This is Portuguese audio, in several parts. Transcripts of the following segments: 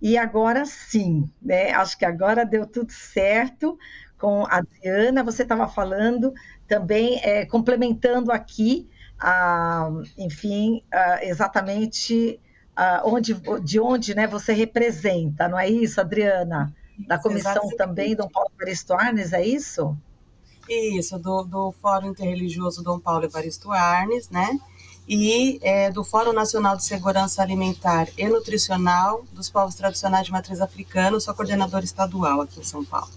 E agora sim, né? Acho que agora deu tudo certo com a Adriana. Você estava falando também, complementando aqui, enfim, exatamente de onde, né, você representa, não é isso, Adriana? Da Isso, comissão também Dom exatamente. Paulo Evaristo Arnes, é isso? Isso, do Fórum Interreligioso Dom Paulo Evaristo Arnes, né? E do Fórum Nacional de Segurança Alimentar e Nutricional dos Povos Tradicionais de Matriz Africana, sou coordenadora estadual aqui em São Paulo.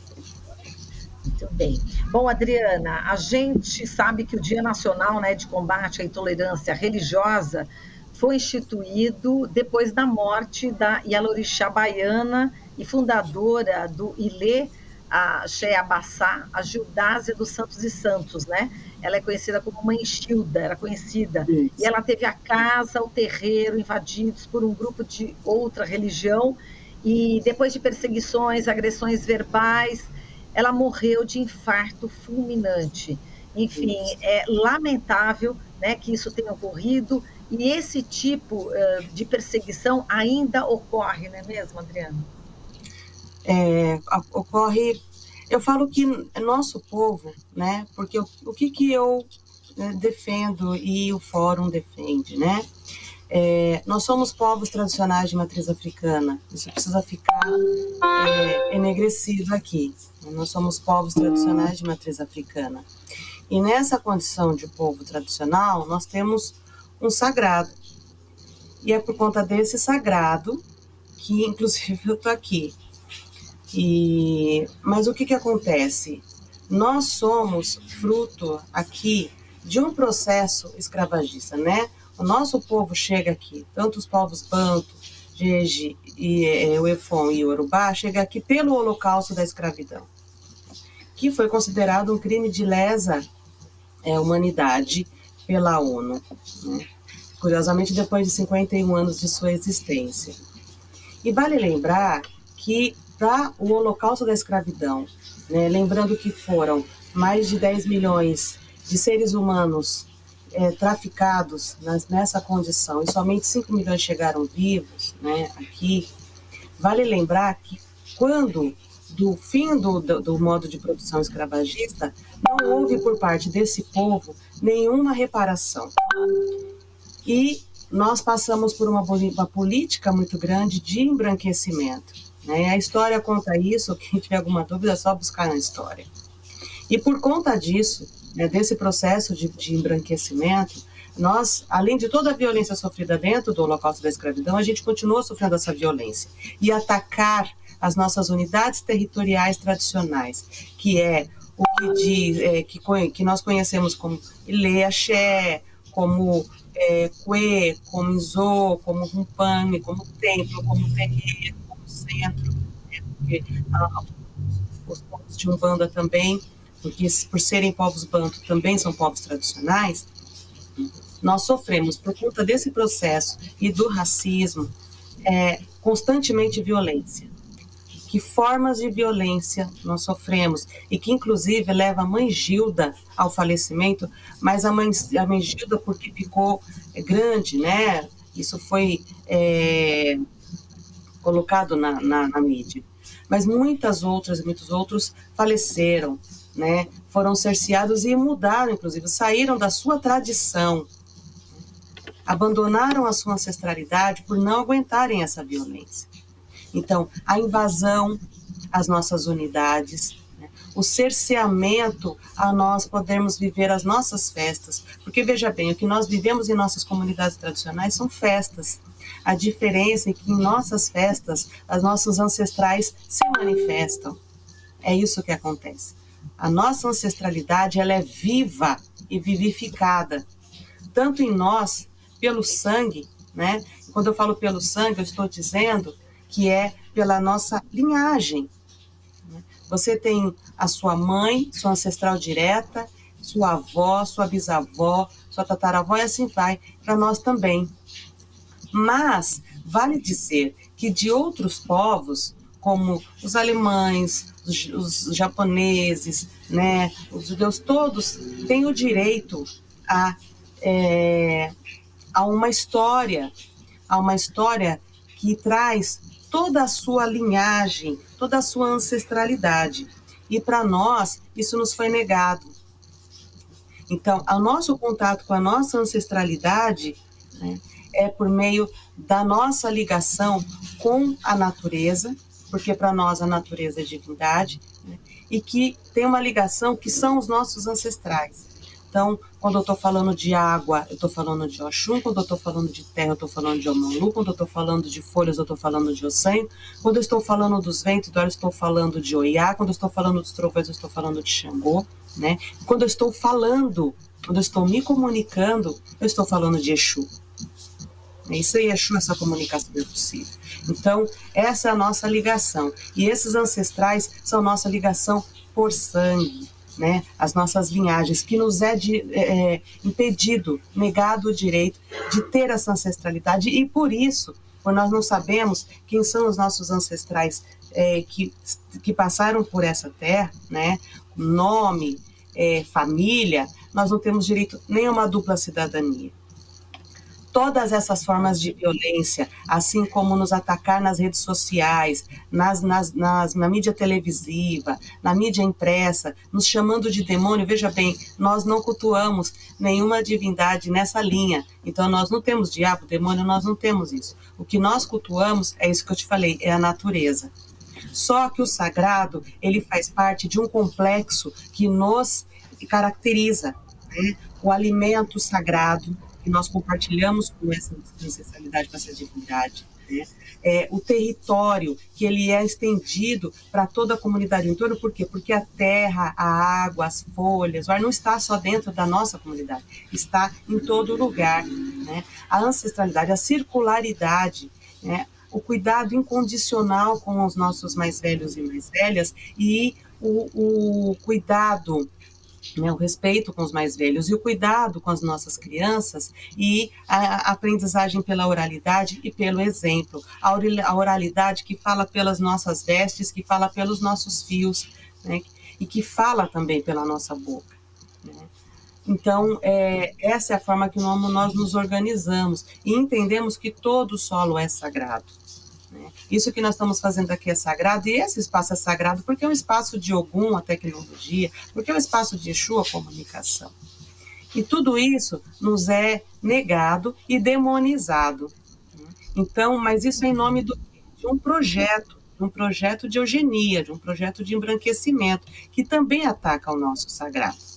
Muito bem. Bom, Adriana, a gente sabe que o Dia Nacional, né, de Combate à Intolerância Religiosa foi instituído depois da morte da Yalorixá baiana e fundadora do Ilê, a Shea Abassá, a Gildásia dos Santos e Santos, né? Ela é conhecida como Mãe Gilda, era conhecida. E Isso. ela teve a casa, o terreiro invadidos por um grupo de outra religião e depois de perseguições, agressões verbais, ela morreu de infarto fulminante. Enfim, Isso. é lamentável, né, que isso tenha ocorrido, e esse tipo de perseguição ainda ocorre, não é mesmo, Adriana? Ocorre, eu falo que nosso povo, né? Porque o que eu defendo e o Fórum defende, né? Nós somos povos tradicionais de matriz africana. Isso precisa ficar enegrecido aqui. Nós somos povos tradicionais de matriz africana. E nessa condição de povo tradicional, nós temos um sagrado. E é por conta desse sagrado que, inclusive, eu estou aqui. Mas o que acontece? Nós somos fruto aqui de um processo escravagista, né? O nosso povo chega aqui, tanto os povos Banto, Jeje, o Efon e o Urubá, chega aqui pelo holocausto da escravidão, que foi considerado um crime de lesa humanidade pela ONU, né? Curiosamente, depois de 51 anos de sua existência. E vale lembrar que para o holocausto da escravidão, né, lembrando que foram mais de 10 milhões de seres humanos traficados nessa condição e somente 5 milhões chegaram vivos, né, aqui, vale lembrar que quando do fim do modo de produção escravagista, não houve por parte desse povo nenhuma reparação. E nós passamos por uma política muito grande de embranquecimento. Né? A história conta isso, quem tiver alguma dúvida é só buscar na história. E por conta disso, né, desse processo de embranquecimento, nós, além de toda a violência sofrida dentro do holocausto da escravidão, a gente continua sofrendo essa violência. E atacar as nossas unidades territoriais tradicionais, que é o que diz, que nós conhecemos como Ilê, Axé, como Cuê, como Inzô, como Rumpane, como templo, como terreiro, como centro, né? Porque os povos de Umbanda também, porque por serem povos banto também são povos tradicionais, nós sofremos por conta desse processo e do racismo constantemente violência. Que formas de violência nós sofremos e que inclusive leva a mãe Gilda ao falecimento, mas a mãe Gilda porque ficou grande, né? Isso foi colocado na mídia. Mas muitos outros faleceram, né? Foram cerceados e mudaram, inclusive, saíram da sua tradição, abandonaram a sua ancestralidade por não aguentarem essa violência. Então, a invasão às nossas unidades, né? O cerceamento a nós podermos viver as nossas festas. Porque, veja bem, o que nós vivemos em nossas comunidades tradicionais são festas. A diferença é que em nossas festas, as nossas ancestrais se manifestam. É isso que acontece. A nossa ancestralidade ela é viva e vivificada, tanto em nós, pelo sangue, né? Quando eu falo pelo sangue, eu estou dizendo que é pela nossa linhagem. Você tem a sua mãe, sua ancestral direta, sua avó, sua bisavó, sua tataravó e assim vai, para nós também. Mas vale dizer que de outros povos, como os alemães, os japoneses, né, os judeus, todos têm o direito a uma história que traz toda a sua linhagem, toda a sua ancestralidade. E para nós, isso nos foi negado. Então, o nosso contato com a nossa ancestralidade, né, é por meio da nossa ligação com a natureza, porque para nós a natureza é divindade, né, e que tem uma ligação que são os nossos ancestrais. Então, quando eu estou falando de água, eu estou falando de Oxum. Quando eu estou falando de terra, eu estou falando de Omolu. Quando eu estou falando de folhas, eu estou falando de Ossanho. Quando eu estou falando dos ventos, eu estou falando de Oiá. Quando eu estou falando dos trovões, eu estou falando de Xangô, né? Quando eu estou falando, quando eu estou me comunicando, eu estou falando de Exu. Isso aí, Exu, essa comunicação é possível. Então, essa é a nossa ligação. E esses ancestrais são nossa ligação por sangue, né? As nossas linhagens, que nos é impedido, negado o direito de ter essa ancestralidade. E por isso, por nós não sabemos quem são os nossos ancestrais que passaram por essa terra, né? Nome, família, nós não temos direito nem a uma dupla cidadania. Todas essas formas de violência, assim como nos atacar nas redes sociais, na mídia televisiva, na mídia impressa, nos chamando de demônio, veja bem, nós não cultuamos nenhuma divindade nessa linha. Então, nós não temos diabo, demônio, nós não temos isso. O que nós cultuamos é isso que eu te falei, é a natureza. Só que o sagrado, ele faz parte de um complexo que nos caracteriza, né? O alimento sagrado, que nós compartilhamos com essa ancestralidade, com essa divindade, né? O território, que ele é estendido para toda a comunidade em torno. Por quê? Porque a terra, a água, as folhas, o ar não está só dentro da nossa comunidade, está em todo lugar, né? A ancestralidade, a circularidade, né? O cuidado incondicional com os nossos mais velhos e mais velhas, e o cuidado, né, o respeito com os mais velhos e o cuidado com as nossas crianças, e a aprendizagem pela oralidade e pelo exemplo. A oralidade que fala pelas nossas vestes, que fala pelos nossos fios, né, e que fala também pela nossa boca, né? Então, essa é a forma que nós nos organizamos e entendemos que todo o solo é sagrado. Isso que nós estamos fazendo aqui é sagrado, e esse espaço é sagrado porque é um espaço de Ogum, a tecnologia, porque é um espaço de Exu, a comunicação. E tudo isso nos é negado e demonizado. Então, mas isso é em nome de um projeto de eugenia, de um projeto de embranquecimento, que também ataca o nosso sagrado.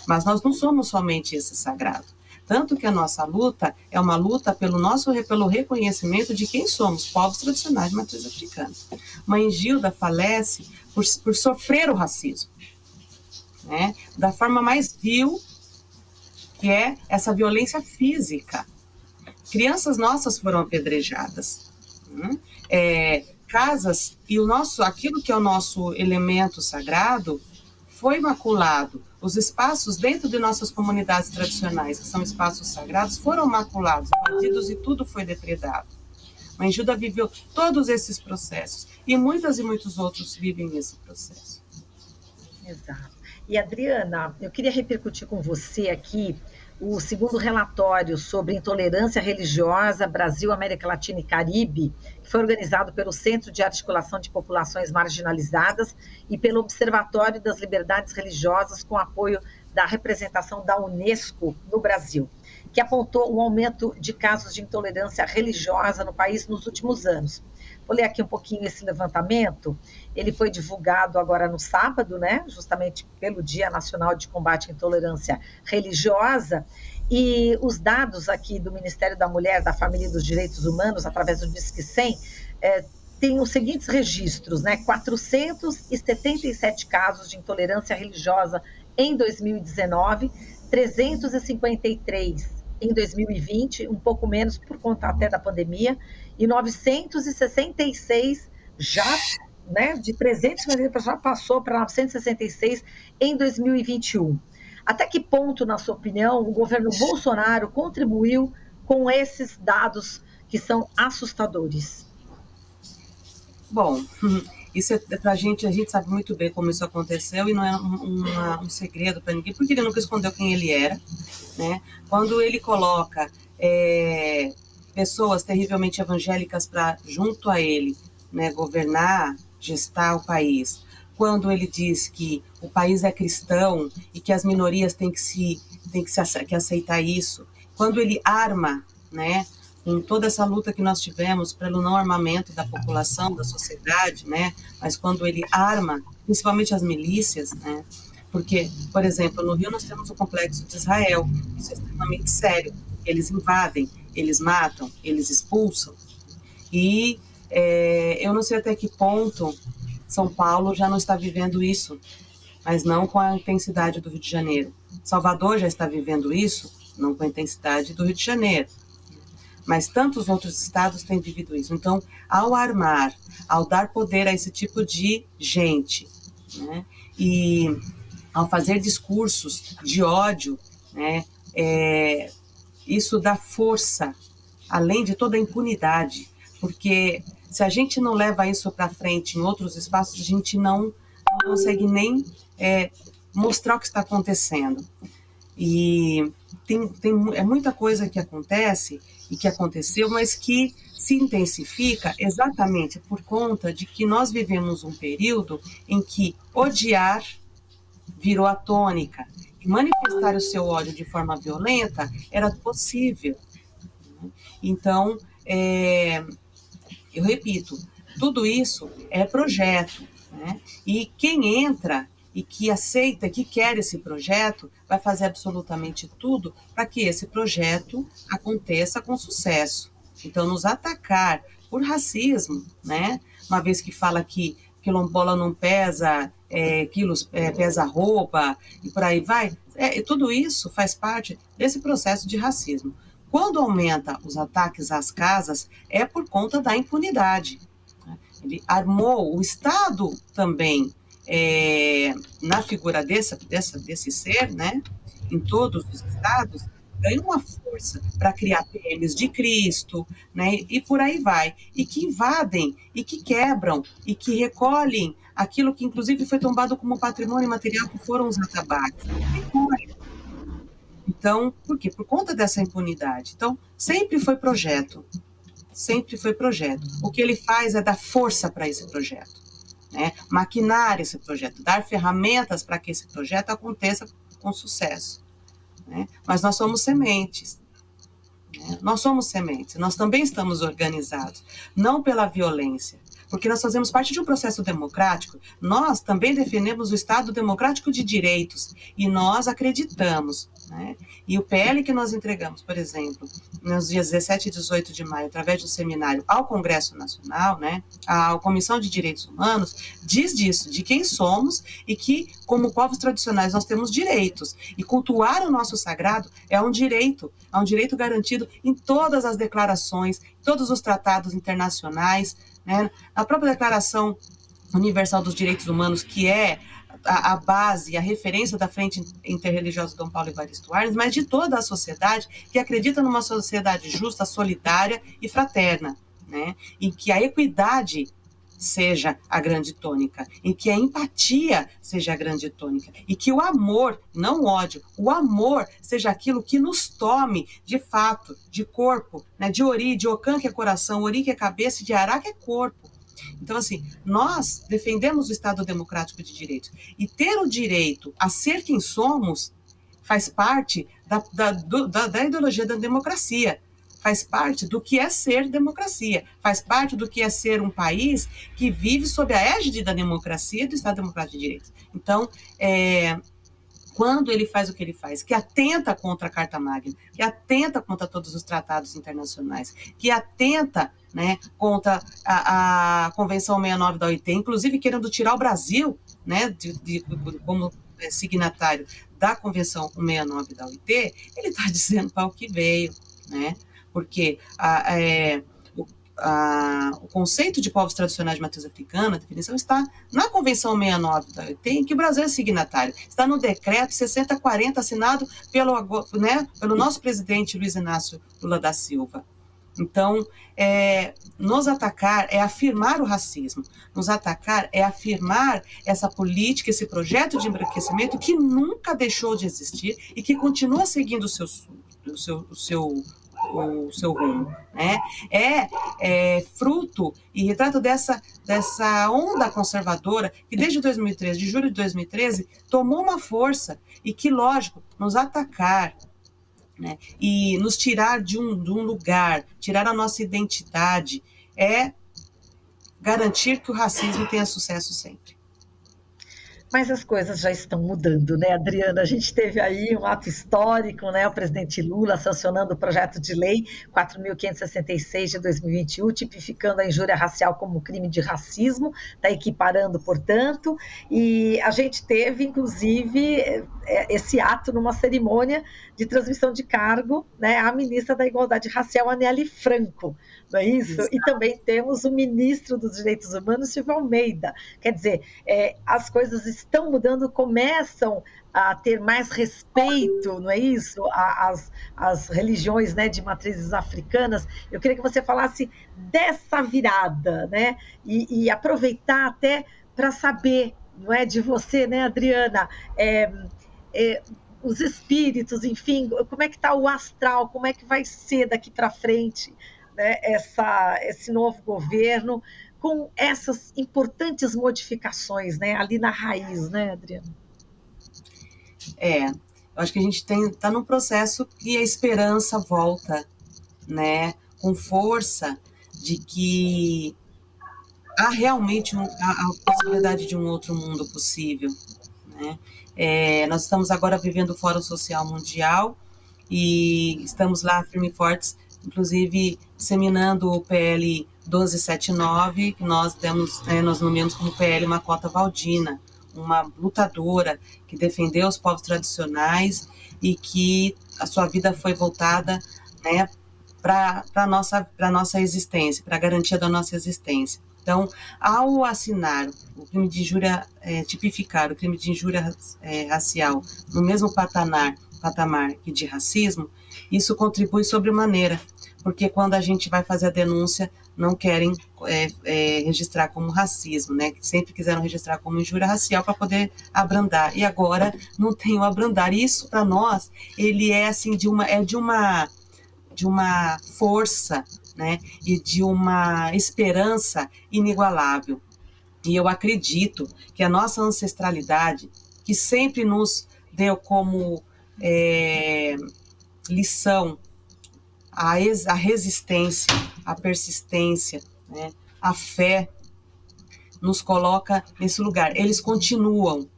Mas nós não somos somente esse sagrado. Tanto que a nossa luta é uma luta pelo reconhecimento de quem somos, povos tradicionais de matriz africana. Mãe Gilda falece por sofrer o racismo, né? Da forma mais vil, que é essa violência física. Crianças nossas foram apedrejadas, né? Casas, e aquilo que é o nosso elemento sagrado foi maculado. Os espaços dentro de nossas comunidades tradicionais, que são espaços sagrados, foram maculados, invadidos, e tudo foi depredado. Mãe Gilda viveu todos esses processos, e muitos outros vivem esse processo. Exato. E, Adriana, eu queria repercutir com você aqui o segundo relatório sobre intolerância religiosa Brasil, América Latina e Caribe, que foi organizado pelo Centro de Articulação de Populações Marginalizadas e pelo Observatório das Liberdades Religiosas, com apoio da representação da Unesco no Brasil, que apontou um aumento de casos de intolerância religiosa no país nos últimos anos. Vou ler aqui um pouquinho esse levantamento. Ele foi divulgado agora no sábado, né? Justamente pelo Dia Nacional de Combate à Intolerância Religiosa. E os dados aqui do Ministério da Mulher, da Família e dos Direitos Humanos, através do Disque 100, tem os seguintes registros, né? 477 casos de intolerância religiosa em 2019, 353 em 2020, um pouco menos por conta até da pandemia, e 966 já, né, de 350 já passou para 966 em 2021. Até que ponto, na sua opinião, o governo Bolsonaro contribuiu com esses dados que são assustadores? Bom, isso a gente sabe muito bem como isso aconteceu, e não é um segredo para ninguém, porque ele nunca escondeu quem ele era, né? Quando ele coloca pessoas terrivelmente evangélicas junto a ele, né, governar, gestar o país, quando ele diz que o país é cristão e que as minorias têm que aceitar isso, quando ele arma, né, em toda essa luta que nós tivemos pelo não armamento da população, da sociedade, né, mas quando ele arma, principalmente as milícias, né, porque, por exemplo, no Rio nós temos o complexo de Israel, isso é extremamente sério, eles invadem, eles matam, eles expulsam, e eu não sei até que ponto São Paulo já não está vivendo isso, mas não com a intensidade do Rio de Janeiro. Salvador já está vivendo isso, não com a intensidade do Rio de Janeiro, mas tantos outros estados têm vivido isso. Então, ao armar, ao dar poder a esse tipo de gente, né, e ao fazer discursos de ódio, né, isso dá força, além de toda a impunidade, porque se a gente não leva isso para frente em outros espaços, a gente não consegue nem mostrar o que está acontecendo. E é muita coisa que acontece e que aconteceu, mas que se intensifica exatamente por conta de que nós vivemos um período em que odiar virou a tônica e manifestar o seu ódio de forma violenta era possível. Então, eu repito, tudo isso é projeto, né? E quem entra e que aceita, que quer esse projeto, vai fazer absolutamente tudo para que esse projeto aconteça com sucesso. Então, nos atacar por racismo, né? Uma vez que fala que quilombola não pesa quilos, pesa roupa e por aí vai, tudo isso faz parte desse processo de racismo. Quando aumenta os ataques às casas, é por conta da impunidade. Ele armou o Estado também na figura desse ser, né? Em todos os estados, ganha uma força para criar PMs de Cristo, né? E por aí vai. E que invadem, e que quebram, e que recolhem aquilo que inclusive foi tombado como patrimônio material, que foram os atabaques. Recolhem. Então, por quê? Por conta dessa impunidade. Então, sempre foi projeto. Sempre foi projeto. O que ele faz é dar força para esse projeto, né? Maquinar esse projeto, dar ferramentas para que esse projeto aconteça com sucesso, né? Mas nós somos sementes. Né? Nós somos sementes. Nós também estamos organizados, não pela violência, porque nós fazemos parte de um processo democrático, nós também defendemos o Estado democrático de direitos, e nós acreditamos, né? E o PL que nós entregamos, por exemplo, nos dias 17 e 18 de maio, através do seminário ao Congresso Nacional, né, à Comissão de Direitos Humanos, diz disso, de quem somos e que, como povos tradicionais, nós temos direitos, e cultuar o nosso sagrado é um direito garantido em todas as declarações, todos os tratados internacionais, né? A própria Declaração Universal dos Direitos Humanos, que é a base, a referência da Frente Interreligiosa Dom Paulo Evaristo Arnes, mas de toda a sociedade que acredita numa sociedade justa, solidária e fraterna, né? Em que a equidade seja a grande tônica, em que a empatia seja a grande tônica, e que o amor, não o ódio, o amor seja aquilo que nos tome de fato, de corpo, né? De ori, de ocã que é coração, ori que é cabeça e de ará que é corpo. Então, assim, nós defendemos o Estado democrático de direitos, e ter o direito a ser quem somos faz parte da ideologia da democracia, faz parte do que é ser democracia, faz parte do que é ser um país que vive sob a égide da democracia e do Estado democrático de direitos. Então, quando ele faz o que ele faz, que atenta contra a Carta Magna, que atenta contra todos os tratados internacionais, que atenta, né, contra a Convenção 69 da OIT, inclusive querendo tirar o Brasil, né, como signatário da Convenção 69 da OIT, ele está dizendo para o que veio, né? Porque o conceito de povos tradicionais de matriz africana, a definição está na Convenção 69 da OIT, em que o Brasil é signatário. Está no decreto 6040, assinado pelo nosso presidente Luiz Inácio Lula da Silva. Então, nos atacar é afirmar o racismo, nos atacar é afirmar essa política, esse projeto de embranquecimento que nunca deixou de existir e que continua seguindo o seu o seu rumo, né? É fruto e retrato dessa onda conservadora que desde 2013, de julho de 2013, tomou uma força e que, lógico, nos atacar, né? E nos tirar de um lugar, tirar a nossa identidade, é garantir que o racismo tenha sucesso sempre. Mas as coisas já estão mudando, né, Adriana? A gente teve aí um ato histórico, né? O presidente Lula sancionando o projeto de lei 4.566 de 2021, tipificando a injúria racial como crime de racismo, está equiparando, portanto, e a gente teve, inclusive, esse ato numa cerimônia de transmissão de cargo, né, à ministra da Igualdade Racial, Aniele Franco, não é isso? Exato. E também temos o ministro dos Direitos Humanos, Silvio Almeida. Quer dizer, as coisas estão mudando, começam a ter mais respeito, não é isso? As religiões, né, de matrizes africanas. Eu queria que você falasse dessa virada, né? E aproveitar até para saber, não é, de você, né, Adriana? Os espíritos, enfim, como é que está o astral, como é que vai ser daqui para frente, né, esse novo governo, com essas importantes modificações, né, ali na raiz, né, Adriana? Eu acho que a gente está num processo que a esperança volta, né, com força de que há realmente a possibilidade de um outro mundo possível, né? Nós estamos agora vivendo o Fórum Social Mundial e estamos lá firmes e fortes, inclusive disseminando o PL 1279, que nós nomeamos como PL Makota Valdina, uma lutadora que defendeu os povos tradicionais e que a sua vida foi voltada, né, para a nossa existência, para a garantia da nossa existência. Então, ao assinar o crime de injúria, tipificar o crime de injúria racial no mesmo patamar que de racismo, isso contribui sobremaneira, porque quando a gente vai fazer a denúncia, não querem registrar como racismo, né? Sempre quiseram registrar como injúria racial para poder abrandar, e agora não tem o abrandar. Isso, para nós, ele é assim, de uma força, né, e de uma esperança inigualável. E eu acredito que a nossa ancestralidade, que sempre nos deu como lição a resistência, a persistência, né, a fé, nos coloca nesse lugar. Eles continuam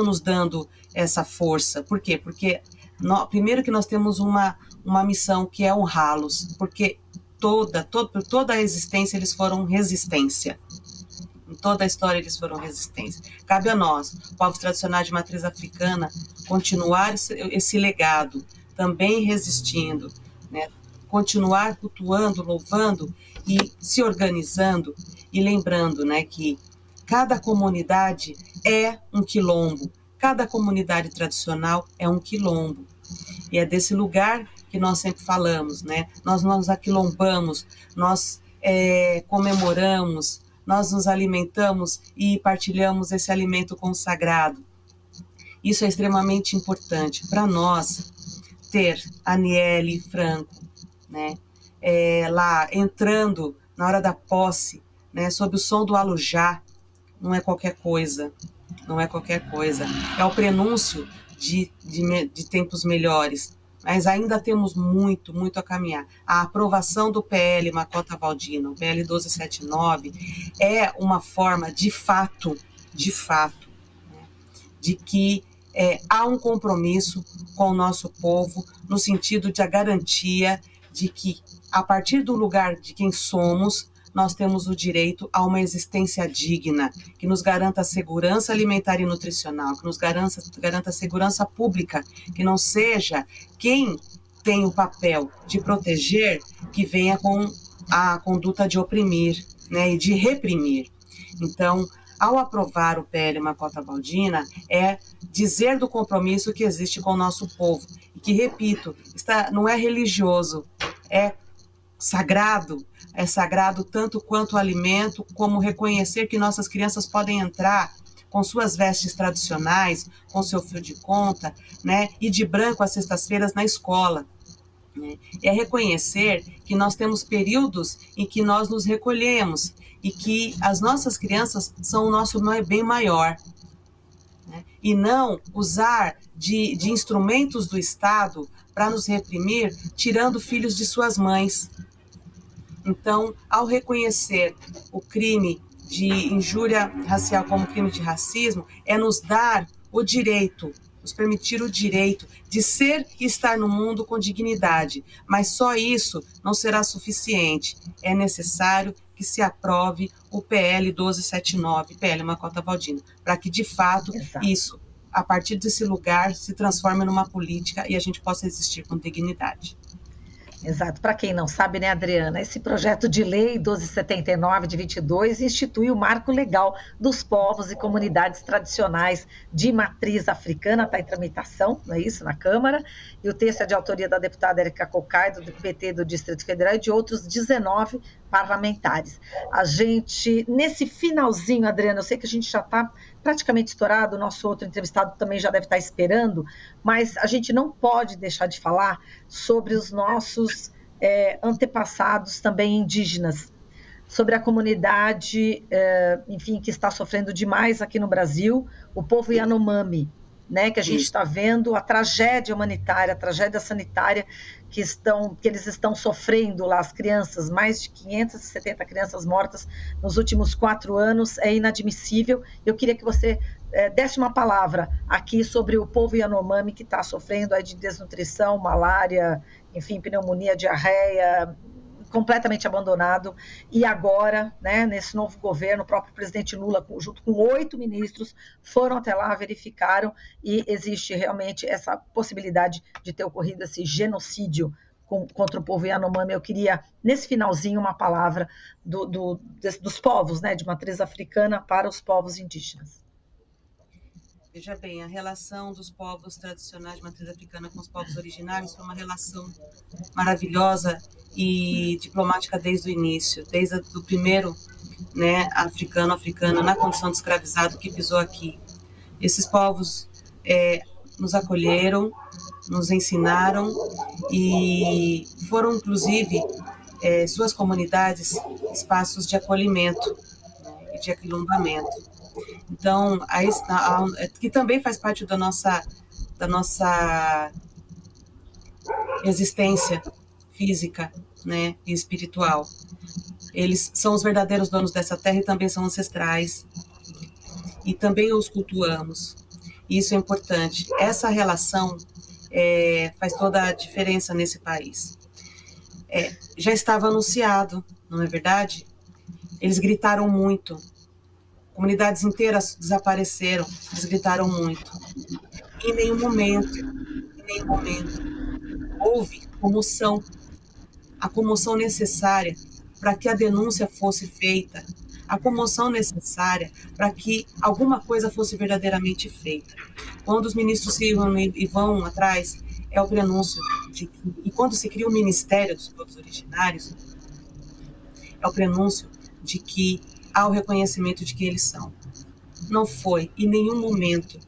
nos dando essa força. Por quê? Porque primeiro que nós temos uma missão que é honrá-los, porque toda a existência eles foram resistência. Em toda a história eles foram resistência. Cabe a nós, povos tradicionais de matriz africana, continuar esse legado, também resistindo, né? Continuar cultuando, louvando e se organizando e lembrando, né, que cada comunidade é um quilombo, cada comunidade tradicional é um quilombo. E é desse lugar que nós sempre falamos, né? Nós nos aquilombamos, nós comemoramos, nós nos alimentamos e partilhamos esse alimento consagrado. Isso é extremamente importante para nós ter a Aniele Franco, né? Lá entrando na hora da posse, né? Sob o som do alujá, não é qualquer coisa, não é qualquer coisa. É o prenúncio de tempos melhores, mas ainda temos muito, muito a caminhar. A aprovação do PL Makota Valdina, o PL 1279, é uma forma, de fato, né, de que há um compromisso com o nosso povo, no sentido de a garantia de que, a partir do lugar de quem somos, nós temos o direito a uma existência digna, que nos garanta segurança alimentar e nutricional, que nos garanta segurança pública, que não seja quem tem o papel de proteger que venha com a conduta de oprimir, né, e de reprimir. Então, ao aprovar o PL Makota Valdina, é dizer do compromisso que existe com o nosso povo, e que, repito, não é religioso, é sagrado tanto quanto o alimento, como reconhecer que nossas crianças podem entrar com suas vestes tradicionais, com seu fio de conta, né, e de branco às sextas-feiras na escola. né? É reconhecer que nós temos períodos em que nós nos recolhemos e que as nossas crianças são o nosso bem maior, né? E não usar de instrumentos do Estado para nos reprimir, tirando filhos de suas mães. Então, ao reconhecer o crime de injúria racial como crime de racismo, é nos dar o direito, nos permitir o direito de ser e estar no mundo com dignidade. Mas só isso não será suficiente. É necessário que se aprove o PL 1279, PL Macota Baldino, para que, de fato, Exato. isso, a partir desse lugar, se transforme numa política e a gente possa existir com dignidade. Exato. Para quem não sabe, né, Adriana, esse projeto de lei 1279 de 22 institui o marco legal dos povos e comunidades tradicionais de matriz africana, está em tramitação, não é isso, na Câmara, e o texto é de autoria da deputada Érica Cocai, do PT do Distrito Federal, e de outros 19 parlamentares. A gente, nesse finalzinho, Adriana, eu sei que a gente já está praticamente estourado, o nosso outro entrevistado também já deve estar esperando, mas a gente não pode deixar de falar sobre os nossos antepassados também indígenas, sobre a comunidade, enfim, que está sofrendo demais aqui no Brasil, o povo Yanomami, né, que a gente está vendo a tragédia humanitária, a tragédia sanitária que eles estão sofrendo lá, as crianças, mais de 570 crianças mortas nos últimos 4 anos, é inadmissível. Eu queria que você desse uma palavra aqui sobre o povo Yanomami que está sofrendo aí de desnutrição, malária, enfim, pneumonia, diarreia, completamente abandonado, e agora, né, nesse novo governo, o próprio presidente Lula, junto com 8 ministros, foram até lá, verificaram, e existe realmente essa possibilidade de ter ocorrido esse genocídio contra o povo Yanomami. Eu queria, nesse finalzinho, uma palavra dos povos, né, de matriz africana para os povos indígenas. Veja bem, a relação dos povos tradicionais de matriz africana com os povos originários foi uma relação maravilhosa e diplomática desde o início, desde o primeiro, né, africana na condição de escravizado que pisou aqui. Esses povos nos acolheram, nos ensinaram e foram, inclusive, suas comunidades, espaços de acolhimento, né, e de aquilombamento. Então, que também faz parte da nossa existência física, né, e espiritual. Eles são os verdadeiros donos dessa terra e também são ancestrais. E também os cultuamos. E isso é importante. Essa relação faz toda a diferença nesse país. Já estava anunciado, não é verdade? Eles gritaram muito. Comunidades inteiras desapareceram, eles gritaram muito. Em nenhum momento, houve comoção, a comoção necessária para que a denúncia fosse feita, a comoção necessária para que alguma coisa fosse verdadeiramente feita. Quando os ministros se reúnem e vão atrás, é o prenúncio de que, e quando se cria o Ministério dos Povos Originários, é o prenúncio de que há o reconhecimento de que eles são. Não foi, em nenhum momento,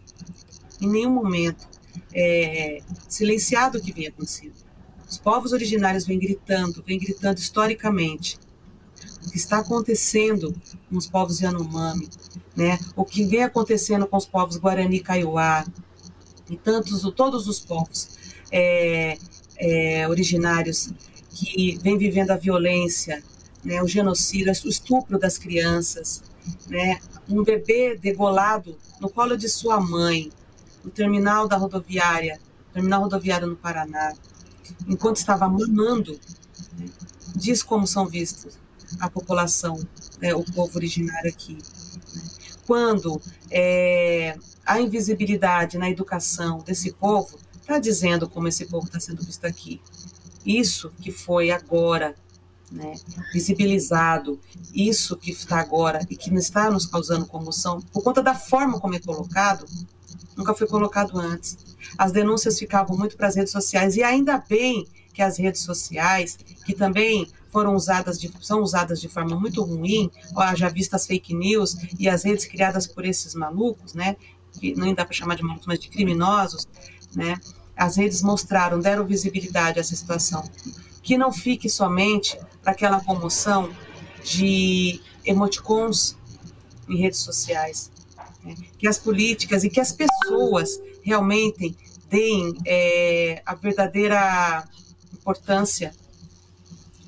silenciado o que vem acontecendo. Os povos originários vêm gritando historicamente o que está acontecendo com os povos Yanomami, né? O que vem acontecendo com os povos Guarani, Kaiowá, e todos os povos originários que vêm vivendo a violência, né, o genocídio, o estupro das crianças, né, um bebê degolado no colo de sua mãe, no terminal rodoviário no Paraná, enquanto estava mamando, né, diz como são vistos a população, o povo originário aqui. Né. Quando a invisibilidade na educação desse povo está dizendo como esse povo está sendo visto aqui. Isso que foi agora, né, visibilizado, isso que está agora e que está nos causando comoção, por conta da forma como é colocado, nunca foi colocado antes. As denúncias ficavam muito para as redes sociais, e ainda bem que as redes sociais, que também são usadas de forma muito ruim, já vistas fake news e as redes criadas por esses malucos, né, que não dá para chamar de malucos, mas de criminosos, né, As redes mostraram, deram visibilidade a essa situação. Que não fique somente para aquela comoção de emoticons em redes sociais. Né? Que as políticas e que as pessoas realmente deem a verdadeira importância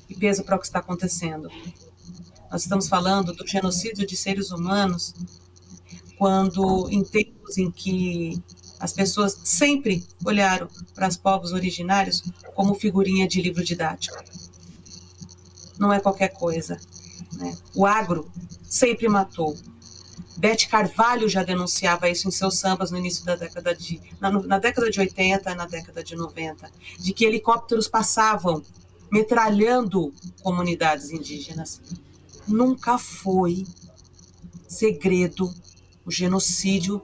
e peso para o que está acontecendo. Nós estamos falando do genocídio de seres humanos quando, em tempos em que as pessoas sempre olharam para os povos originários como figurinha de livro didático. Não é qualquer coisa. Né? O agro sempre matou. Bete Carvalho já denunciava isso em seus sambas no início da década na década de 80 e na década de 90, de que helicópteros passavam metralhando comunidades indígenas. Nunca foi segredo o genocídio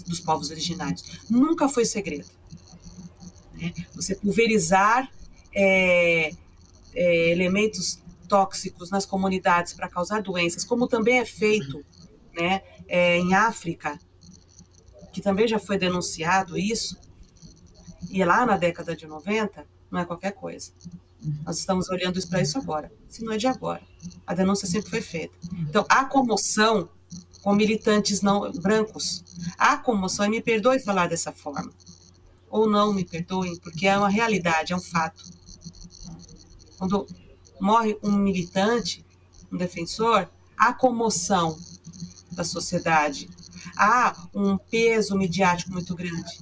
dos povos originários. Nunca foi segredo. Né? Você pulverizar elementos tóxicos nas comunidades para causar doenças, como também é feito, né, em África, que também já foi denunciado isso, e lá na década de 90, não é qualquer coisa. Nós estamos olhando para isso agora, se não é de agora. A denúncia sempre foi feita. Então, há comoção com militantes não brancos. Há comoção, e me perdoe falar dessa forma, ou não me perdoem, porque é uma realidade, é um fato. Quando morre um militante, um defensor, há comoção da sociedade, há um peso midiático muito grande.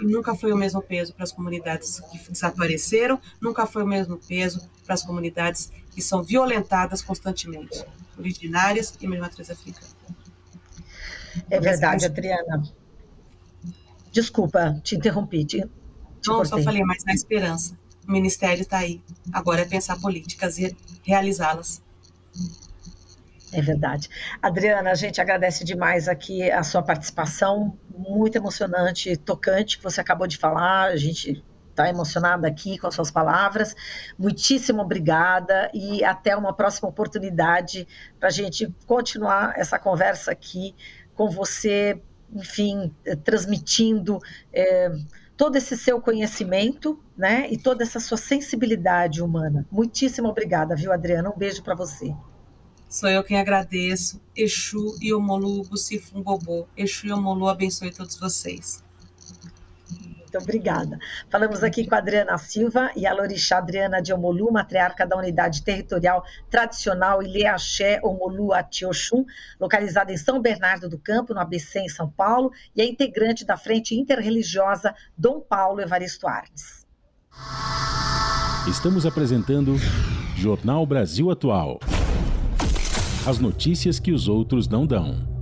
E nunca foi o mesmo peso para as comunidades que desapareceram, nunca foi o mesmo peso para as comunidades que são violentadas constantemente, originárias e mesmo matriz africana. É verdade, Adriana. Desculpa, te interrompi. Não, só falei, mas na esperança. O Ministério está aí. Agora é pensar políticas e realizá-las. É verdade. Adriana, a gente agradece demais aqui a sua participação, muito emocionante, tocante, que você acabou de falar, a gente está emocionada aqui com as suas palavras. Muitíssimo obrigada e até uma próxima oportunidade para a gente continuar essa conversa aqui com você, enfim, transmitindo todo esse seu conhecimento, né, e toda essa sua sensibilidade humana. Muitíssimo obrigada, viu, Adriana? Um beijo para você. Sou eu quem agradeço. Exu e Omolu, Bucifum Bobô. Exu e Omolu abençoe todos vocês. Muito obrigada. Falamos aqui com a Adriana Silva e a Lorixá Adriana de Omolu, matriarca da Unidade Territorial Tradicional Ilê Axé Omolu Atioxum, localizada em São Bernardo do Campo, no ABC, em São Paulo, e é integrante da Frente Interreligiosa Dom Paulo Evaristo Arnes. Estamos apresentando Jornal Brasil Atual. As notícias que os outros não dão.